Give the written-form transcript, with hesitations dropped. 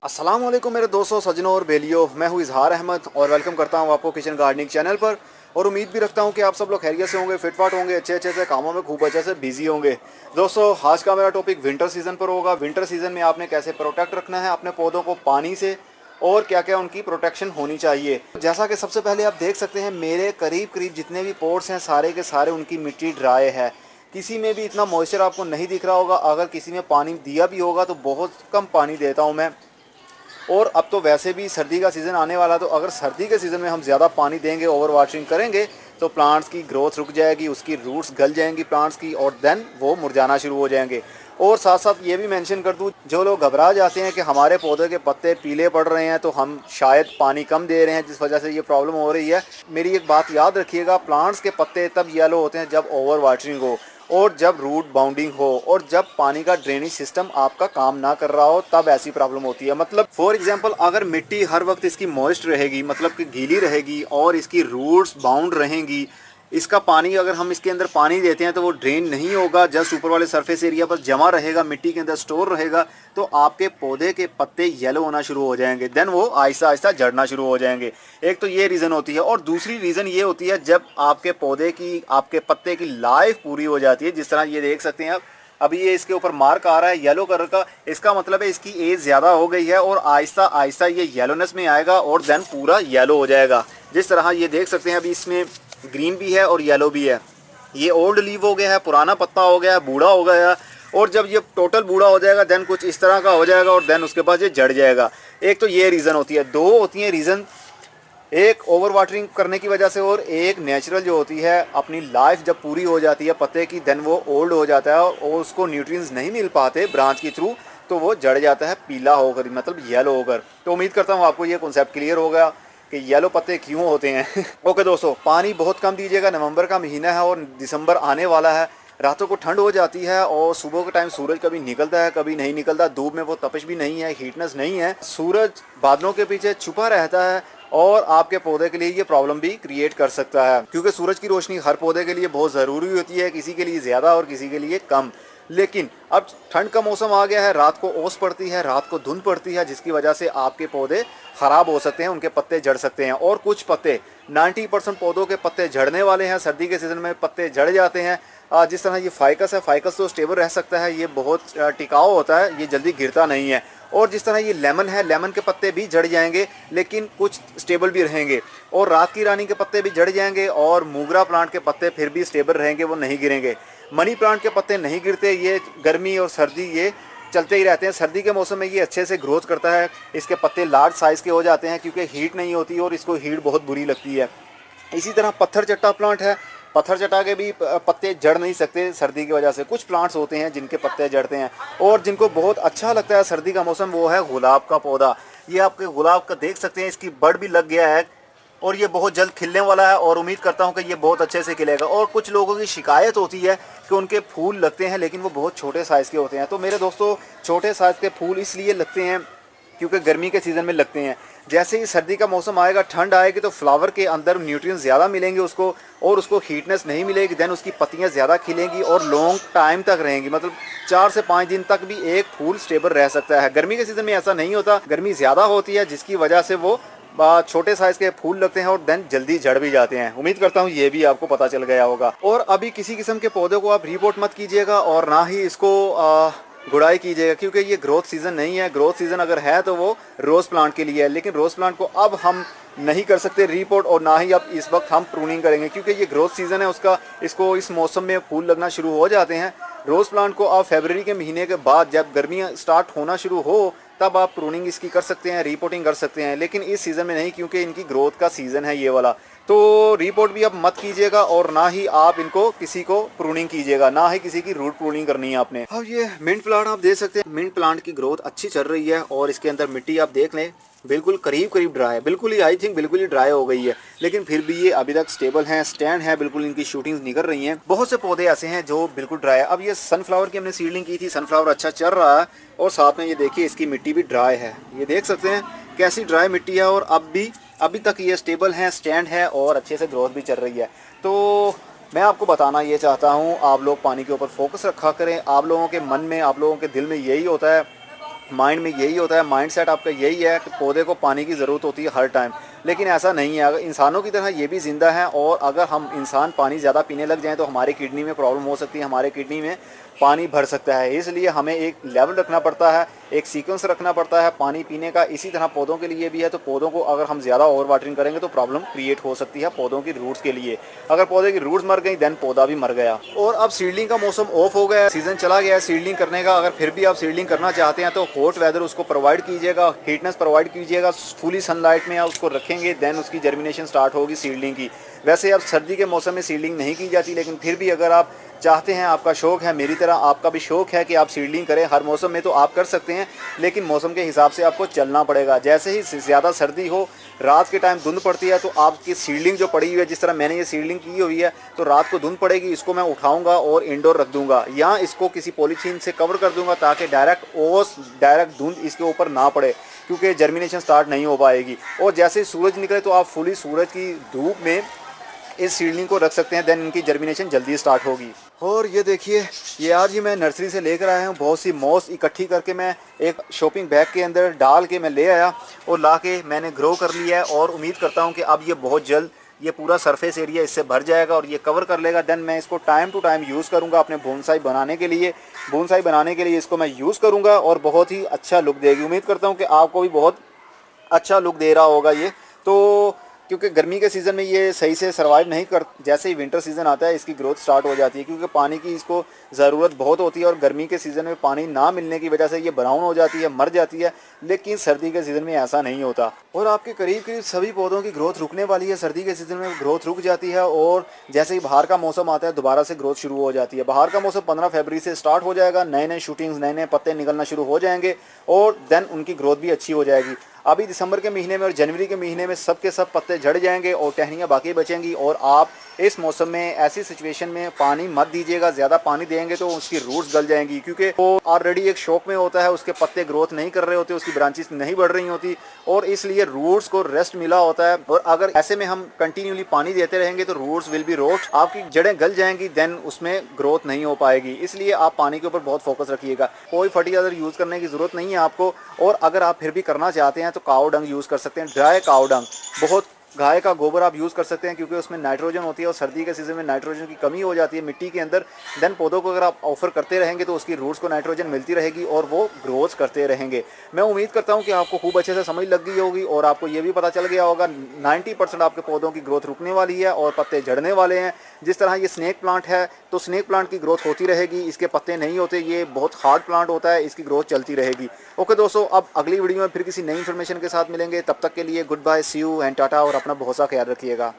अस्सलाम वालेकुम मेरे दोस्तों, सज्जनों और बेलियो। मैं हूँ इजहार अहमद और वेलकम करता हूँ आपको किचन गार्डनिंग चैनल पर। और उम्मीद भी रखता हूँ कि आप सब लोग खैरियत से होंगे, फिटफाट होंगे, अच्छे अच्छे से कामों में खूब अच्छे से बिजी होंगे। दोस्तों, आज का मेरा टॉपिक विंटर सीज़न पर होगा। विंटर सीज़न में आपने कैसे प्रोटेक्ट रखना है अपने पौधों को पानी से, और क्या क्या उनकी प्रोटेक्शन होनी चाहिए। जैसा कि सबसे पहले आप देख सकते हैं, मेरे करीब करीब जितने भी पोट्स हैं सारे के सारे उनकी मिट्टी ड्राई है। किसी में भी इतना मॉइस्चर आपको नहीं दिख रहा होगा। अगर किसी में पानी दिया भी होगा तो बहुत कम पानी देता हूँ मैं। और अब तो वैसे भी सर्दी का सीज़न आने वाला है, तो अगर सर्दी के सीज़न में हम ज़्यादा पानी देंगे, ओवर वाटरिंग करेंगे, तो प्लांट्स की ग्रोथ रुक जाएगी, उसकी रूट्स गल जाएंगी प्लांट्स की, और देन वो मुरझाना शुरू हो जाएंगे। और साथ साथ ये भी मेंशन कर दूँ, जो लोग घबरा जाते हैं कि हमारे पौधे के पत्ते पीले पड़ रहे हैं तो हम शायद पानी कम दे रहे हैं जिस वजह से ये प्रॉब्लम हो रही है, मेरी एक बात याद रखिएगा, प्लांट्स के पत्ते तब येलो होते हैं जब ओवर वाटरिंग हो, और जब रूट बाउंडिंग हो, और जब पानी का ड्रेनेज सिस्टम आपका काम ना कर रहा हो, तब ऐसी प्रॉब्लम होती है। मतलब फॉर एग्जांपल, अगर मिट्टी हर वक्त इसकी मॉइस्ट रहेगी, मतलब कि गीली रहेगी, और इसकी रूट्स बाउंड रहेंगी, इसका पानी अगर हम इसके अंदर पानी देते हैं तो वो ड्रेन नहीं होगा, जस्ट ऊपर वाले सरफेस एरिया पर जमा रहेगा, मिट्टी के अंदर स्टोर रहेगा, तो आपके पौधे के पत्ते येलो होना शुरू हो जाएंगे, देन वो आहिस्ता आहिस्ता झड़ना शुरू हो जाएंगे। एक तो ये रीज़न होती है, और दूसरी रीज़न ये होती है जब आपके पौधे की, आपके पत्ते की लाइफ पूरी हो जाती है। जिस तरह ये देख सकते हैं आप, अभी ये इसके ऊपर मार्क आ रहा है येलो कलर का, इसका मतलब है इसकी एज ज़्यादा हो गई है, और आहिस्ता आहिस्ता ये येलोनेस में आएगा और देन पूरा येलो हो जाएगा। जिस तरह ये देख सकते हैं, अभी इसमें ग्रीन भी है और येलो भी है। ये ओल्ड लीव हो गया है, पुराना पत्ता हो गया है, बूढ़ा हो गया है, और जब ये टोटल बूढ़ा हो जाएगा देन कुछ इस तरह का हो जाएगा, और देन उसके बाद ये झड़ जाएगा। एक तो ये रीज़न होती है। दो होती हैं रीज़न, एक ओवर वाटरिंग करने की वजह से, और एक नेचुरल जो होती है, अपनी लाइफ जब पूरी हो जाती है पत्ते की, देन वो ओल्ड हो जाता है और उसको न्यूट्रिएंट्स नहीं मिल पाते ब्रांच के थ्रू, तो वो जड़ जाता है पीला होकर, मतलब येलो होकर। तो उम्मीद करता हूँ आपको ये कॉन्सेप्ट क्लियर हो गया कि येलो पत्ते क्यों होते हैं। ओके दोस्तों, पानी बहुत कम दीजिएगा, नवंबर का महीना है और दिसंबर आने वाला है। रातों को ठंड हो जाती है और सुबह के टाइम सूरज कभी निकलता है कभी नहीं निकलता। धूप में वो तपिश भी नहीं है, हीटनेस नहीं है, सूरज बादलों के पीछे छुपा रहता है, और आपके पौधे के लिए ये प्रॉब्लम भी क्रिएट कर सकता है, क्योंकि सूरज की रोशनी हर पौधे के लिए बहुत ज़रूरी होती है, किसी के लिए ज़्यादा और किसी के लिए कम। लेकिन अब ठंड का मौसम आ गया है, रात को ओस पड़ती है, रात को धुंध पड़ती है, जिसकी वजह से आपके पौधे ख़राब हो सकते हैं, उनके पत्ते झड़ सकते हैं। और कुछ पत्ते, 90% पौधों के पत्ते झड़ने वाले हैं, सर्दी के सीज़न में पत्ते झड़ जाते हैं। जिस तरह ये फाइकस है, फाइकस तो स्टेबल रह सकता है, ये बहुत टिकाऊ होता है, ये जल्दी गिरता नहीं है। और जिस तरह ये लेमन है, लेमन के पत्ते भी झड़ जाएंगे लेकिन कुछ स्टेबल भी रहेंगे, और रात की रानी के पत्ते भी झड़ जाएंगे, और मोगरा प्लांट के पत्ते फिर भी स्टेबल रहेंगे, वो नहीं गिरेंगे। मनी प्लांट के पत्ते नहीं गिरते, ये गर्मी और सर्दी ये चलते ही रहते हैं। सर्दी के मौसम में ये अच्छे से ग्रोथ करता है, इसके पत्ते लार्ज साइज़ के हो जाते हैं क्योंकि हीट नहीं होती और इसको हीट बहुत बुरी लगती है। इसी तरह पत्थर चट्टा प्लांट है, पत्थर चट्टा के भी पत्ते जड़ नहीं सकते सर्दी की वजह से। कुछ प्लांट्स होते हैं जिनके पत्ते जड़ते हैं, और जिनको बहुत अच्छा लगता है सर्दी का मौसम, वो है गुलाब का पौधा। ये आपके गुलाब का देख सकते हैं, इसकी बड भी लग गया है और ये बहुत जल्द खिलने वाला है, और उम्मीद करता हूँ कि ये बहुत अच्छे से खिलेगा। और कुछ लोगों की शिकायत होती है कि उनके फूल लगते हैं लेकिन वो बहुत छोटे साइज़ के होते हैं। तो मेरे दोस्तों, छोटे साइज़ के फूल इसलिए लगते हैं क्योंकि गर्मी के सीज़न में लगते हैं। जैसे ही सर्दी का मौसम आएगा, ठंड आएगी, तो फ्लावर के अंदर न्यूट्रिएंट्स ज़्यादा मिलेंगे उसको, और उसको हीटनेस नहीं मिलेगी, देन उसकी पत्तियां ज़्यादा खिलेंगी और लॉन्ग टाइम तक रहेंगी, मतलब 4 से 5 दिन तक भी एक फूल स्टेबल रह सकता है। गर्मी के सीज़न में ऐसा नहीं होता, गर्मी ज़्यादा होती है जिसकी वजह से वो छोटे साइज़ के फूल लगते हैं और देन जल्दी झड़ भी जाते हैं। उम्मीद करता हूँ ये भी आपको पता चल गया होगा। और अभी किसी किस्म के पौधे को आप रिपोर्ट मत कीजिएगा, और ना ही इसको गुड़ाई कीजिएगा, क्योंकि ये ग्रोथ सीज़न नहीं है। ग्रोथ सीज़न अगर है तो वो रोज़ प्लांट के लिए है, लेकिन रोज़ प्लांट को अब हम नहीं कर सकते रिपोर्ट, और ना ही अब इस वक्त हम प्रूनिंग करेंगे क्योंकि ये ग्रोथ सीज़न है उसका। इसको इस मौसम में फूल लगना शुरू हो जाते हैं। रोज़ प्लांट को आप फरवरी के महीने के बाद, जब गर्मियाँ स्टार्ट होना शुरू हो, तब आप प्रूनिंग इसकी कर सकते हैं, रिपोर्टिंग कर सकते हैं, लेकिन इस सीज़न में नहीं क्योंकि इनकी ग्रोथ का सीज़न है ये वाला। तो रिपोर्ट भी आप मत कीजिएगा, और ना ही आप इनको किसी को प्रूनिंग कीजिएगा, ना ही किसी की रूट प्रूनिंग करनी है आपने। अब ये मिंट प्लांट आप देख सकते हैं, मिंट प्लांट की ग्रोथ अच्छी चल रही है, और इसके अंदर मिट्टी आप देख लें बिल्कुल करीब करीब ड्राई है, बिल्कुल ही, आई थिंक बिल्कुल ही ड्राई हो गई है, लेकिन फिर भी ये अभी तक स्टेबल हैं, स्टैंड है, बिल्कुल इनकी शूटिंग्स निकल रही हैं। बहुत से पौधे ऐसे हैं जो बिल्कुल ड्राई है। अब ये सनफ्लावर की हमने सीडलिंग की थी, सनफ्लावर अच्छा चल रहा है, और साथ में ये देखिए इसकी मिट्टी भी ड्राई है, ये देख सकते हैं कैसी ड्राई मिट्टी है, और अभी तक ये स्टेबल है, स्टैंड है, और अच्छे से ग्रोथ भी चल रही है। तो मैं आपको बताना ये चाहता हूँ, आप लोग पानी के ऊपर फोकस रखा करें। आप लोगों के मन में, आप लोगों के दिल में यही होता है माइंड में यही होता है, माइंडसेट आपका यही है कि पौधे को पानी की ज़रूरत होती है हर टाइम, लेकिन ऐसा नहीं है। अगर इंसानों की तरह ये भी ज़िंदा है, और अगर हम इंसान पानी ज़्यादा पीने लग जाएं तो हमारे किडनी में प्रॉब्लम हो सकती है, हमारे किडनी में पानी भर सकता है। इसलिए हमें एक लेवल रखना पड़ता है, एक सीक्वेंस रखना पड़ता है पानी पीने का। इसी तरह पौधों के लिए भी है। तो पौधों को अगर हम ज़्यादा ओवर वाटरिंग करेंगे तो प्रॉब्लम क्रिएट हो सकती है पौधों की रूट्स के लिए। अगर पौधे की रूट्स मर गई देन पौधा भी मर गया। और अब सीडलिंग का मौसम ऑफ हो गया, सीज़न चला गया है सीडलिंग करने का। अगर फिर भी आप सीडलिंग करना चाहते हैं तो हॉट वेदर उसको प्रोवाइड कीजिएगा, हीटनेस प्रोवाइड कीजिएगा, फुली सनलाइट में आप उसको रखेंगे, देन उसकी जर्मिनेशन स्टार्ट होगी सीडलिंग की। वैसे अब सर्दी के मौसम में सीडलिंग नहीं की जाती, लेकिन फिर भी अगर आप चाहते हैं, आपका शौक है, मेरी तरह आपका भी शौक है कि आप सीडलिंग करें हर मौसम में, तो आप कर सकते हैं, लेकिन मौसम के हिसाब से आपको चलना पड़ेगा। जैसे ही ज़्यादा सर्दी हो, रात के टाइम धुंध पड़ती है, तो आपकी सीडलिंग जो पड़ी हुई है, जिस तरह मैंने ये सीडलिंग की हुई है, तो रात को धुंध पड़ेगी, इसको मैं उठाऊंगा और इंडोर रख दूंगा, या इसको किसी पॉलीथीन से कवर कर दूंगा ताकि डायरेक्ट धुंध इसके ऊपर ना पड़े, क्योंकि जर्मिनेशन स्टार्ट नहीं हो पाएगी। और जैसे ही सूरज निकले तो आप फुली सूरज की धूप में इस सीडलिंग को रख सकते हैं, देन इनकी जर्मिनेशन जल्दी स्टार्ट होगी। और ये देखिए, ये आज ही मैं नर्सरी से लेकर आया हूँ, बहुत सी मॉस इकट्ठी करके मैं एक शॉपिंग बैग के अंदर डाल के मैं ले आया और ला के मैंने ग्रो कर लिया है। और उम्मीद करता हूँ कि अब ये बहुत जल्द ये पूरा सरफेस एरिया इससे भर जाएगा और ये कवर कर लेगा। देन मैं इसको टाइम टू टाइम यूज़ करूँगा अपने बोनसाई बनाने के लिए। बोनसाई बनाने के लिए इसको मैं यूज़ करूँगा और बहुत ही अच्छा लुक देगी। उम्मीद करता हूँ कि आपको भी बहुत अच्छा लुक दे रहा होगा ये। तो क्योंकि गर्मी के सीज़न में ये सही से सर्वाइव नहीं कर, जैसे ही विंटर सीज़न आता है इसकी ग्रोथ स्टार्ट हो जाती है, क्योंकि पानी की इसको ज़रूरत बहुत होती है। और गर्मी के सीज़न में पानी ना मिलने की वजह से ये ब्राउन हो जाती है, मर जाती है। लेकिन सर्दी के सीज़न में ऐसा नहीं होता। और आपके करीब करीब सभी पौधों की ग्रोथ रुकने वाली है, सर्दी के सीज़न में ग्रोथ रुक जाती है। और जैसे ही बाहर का मौसम आता है दोबारा से ग्रोथ शुरू हो जाती है। बाहर का मौसम 15 फरवरी से स्टार्ट हो जाएगा, नए नए शूटिंग्स, नए नए पत्ते निकलना शुरू हो जाएंगे और देन उनकी ग्रोथ भी अच्छी हो जाएगी। अभी दिसंबर के महीने में और जनवरी के महीने में सब के सब पत्ते झड़ जाएंगे और टहनियाँ बाकी बचेंगी। और आप इस मौसम में ऐसी सिचुएशन में पानी मत दीजिएगा, ज़्यादा पानी देंगे तो उसकी रूट्स गल जाएंगी, क्योंकि वो ऑलरेडी एक शौक में होता है, उसके पत्ते ग्रोथ नहीं कर रहे होते, उसकी ब्रांचेस नहीं बढ़ रही होती और इसलिए रूट्स को रेस्ट मिला होता है। और अगर ऐसे में हम कंटिन्यूली पानी देते रहेंगे तो रूट्स विल बी रोट, आपकी जड़ें गल जाएंगी, देन उसमें ग्रोथ नहीं हो पाएगी। इसलिए आप पानी के ऊपर बहुत फोकस रखिएगा। कोई फर्टिलाइजर यूज़ करने की ज़रूरत नहीं है आपको। और अगर आप फिर भी करना चाहते हैं तो काऊ डंग यूज़ कर सकते हैं, ड्राई काऊ डंग, बहुत गाय का गोबर आप यूज़ कर सकते हैं, क्योंकि उसमें नाइट्रोजन होती है और सर्दी के सीज़न में नाइट्रोजन की कमी हो जाती है मिट्टी के अंदर। देन पौधों को अगर आप ऑफर करते रहेंगे तो उसकी रूट्स को नाइट्रोजन मिलती रहेगी और वो ग्रोथ करते रहेंगे। मैं उम्मीद करता हूँ कि आपको खूब अच्छे से समझ लग गई होगी और आपको ये भी पता चल गया होगा 90% आपके पौधों की ग्रोथ रुकने वाली है और पत्ते झड़ने वाले हैं। जिस तरह ये स्नेक प्लांट है तो स्नेक प्लांट की ग्रोथ होती रहेगी, इसके पत्ते नहीं होते, ये बहुत हार्ड प्लांट होता है, इसकी ग्रोथ चलती रहेगी। ओके दोस्तों, अब अगली वीडियो में फिर किसी नई इन्फॉर्मेशन के साथ मिलेंगे। तब तक के लिए goodbye, see you and tata, और अपना बहुत सा ख्याल रखिएगा।